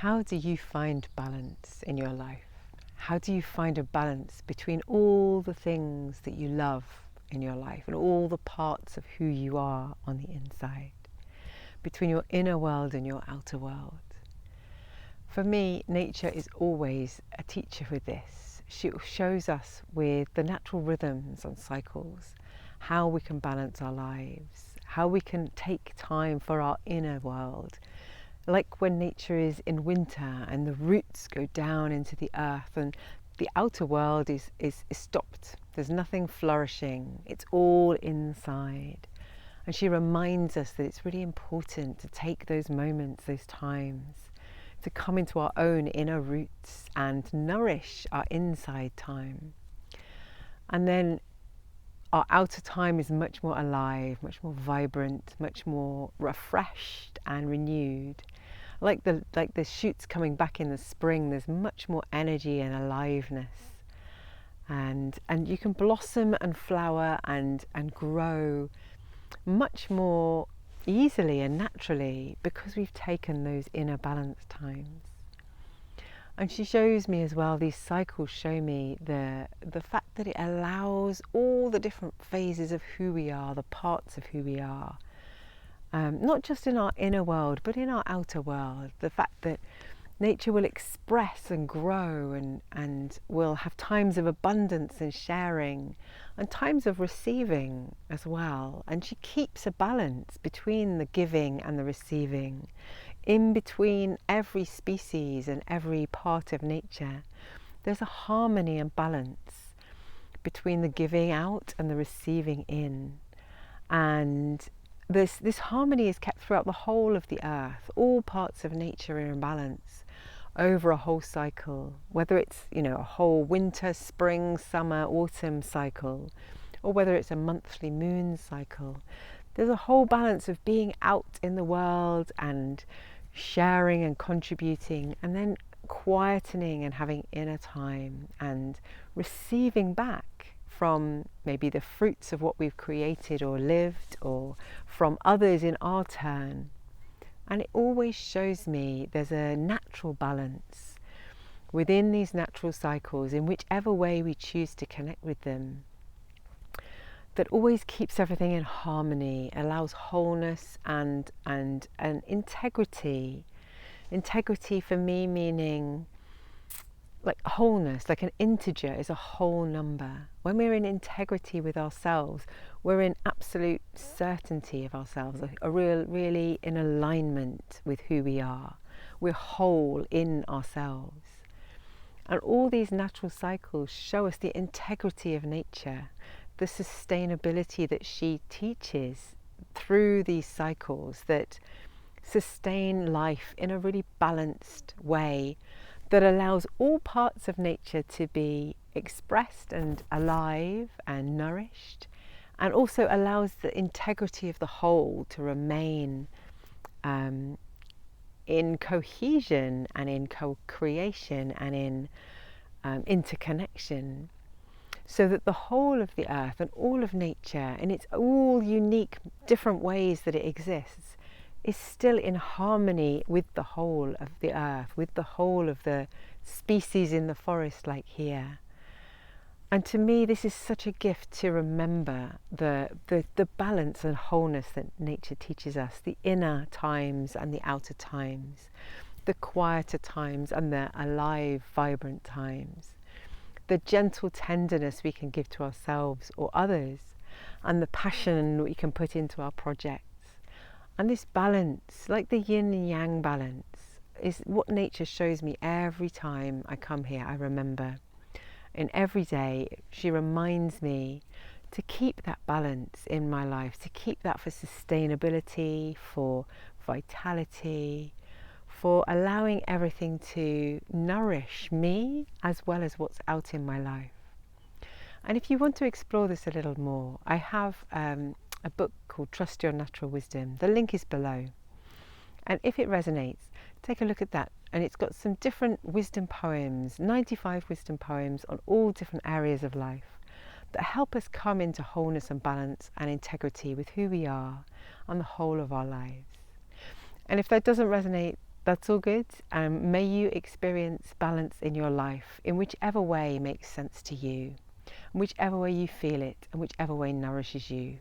How do you find balance in your life? How do you find a balance between all the things that you love in your life and all the parts of who you are on the inside, between your inner world and your outer world? For me, nature is always a teacher with this. She shows us with the natural rhythms and cycles how we can balance our lives, how we can take time for our inner world. Like when nature is in winter and the roots go down into the earth and the outer world is stopped. There's nothing flourishing. It's all inside. And she reminds us that it's really important to take those moments, those times, to come into our own inner roots and nourish our inside time. And then our outer time is much more alive, much more vibrant, much more refreshed and renewed. Like the shoots coming back in the spring, there's much more energy and aliveness. And you can blossom and flower and grow much more easily and naturally because we've taken those inner balance times. And she shows me as well, these cycles show me the fact that it allows all the different phases of who we are, the parts of who we are, not just in our inner world, but in our outer world. The fact that nature will express and grow and will have times of abundance and sharing and times of receiving as well. And she keeps a balance between the giving and the receiving. In between every species and every part of nature, there's a harmony and balance between the giving out and the receiving in. And this harmony is kept throughout the whole of the earth. All parts of nature are in balance over a whole cycle, whether it's, a whole winter, spring, summer, autumn cycle, or whether it's a monthly moon cycle. There's a whole balance of being out in the world and sharing and contributing, and then quietening and having inner time and receiving back from maybe the fruits of what we've created or lived, or from others in our turn. And it always shows me there's a natural balance within these natural cycles, in whichever way we choose to connect with them, that always keeps everything in harmony, allows wholeness and integrity. Integrity for me meaning like wholeness, like an integer is a whole number. When we're in integrity with ourselves, we're in absolute certainty of ourselves, really in alignment with who we are. We're whole in ourselves. And all these natural cycles show us the integrity of nature, the sustainability that she teaches through these cycles that sustain life in a really balanced way that allows all parts of nature to be expressed and alive and nourished, and also allows the integrity of the whole to remain in cohesion and in co-creation and in interconnection, so that the whole of the earth and all of nature, in its all unique different ways that it exists, is still in harmony with the whole of the earth, with the whole of the species in the forest like here. And to me, this is such a gift to remember the balance and wholeness that nature teaches us, the inner times and the outer times, the quieter times and the alive, vibrant times, the gentle tenderness we can give to ourselves or others, and the passion we can put into our projects. And this balance, like the yin and yang balance, is what nature shows me every time I come here. I remember, and every day she reminds me to keep that balance in my life, to keep that for sustainability, for vitality, for allowing everything to nourish me as well as what's out in my life. And if you want to explore this a little more, I have a book called Trust Your Natural Wisdom. The link is below. And if it resonates, take a look at that. And it's got some different wisdom poems, 95 wisdom poems on all different areas of life that help us come into wholeness and balance and integrity with who we are and the whole of our lives. And if that doesn't resonate, That's all good. May you experience balance in your life in whichever way makes sense to you, and whichever way you feel it, and whichever way nourishes you.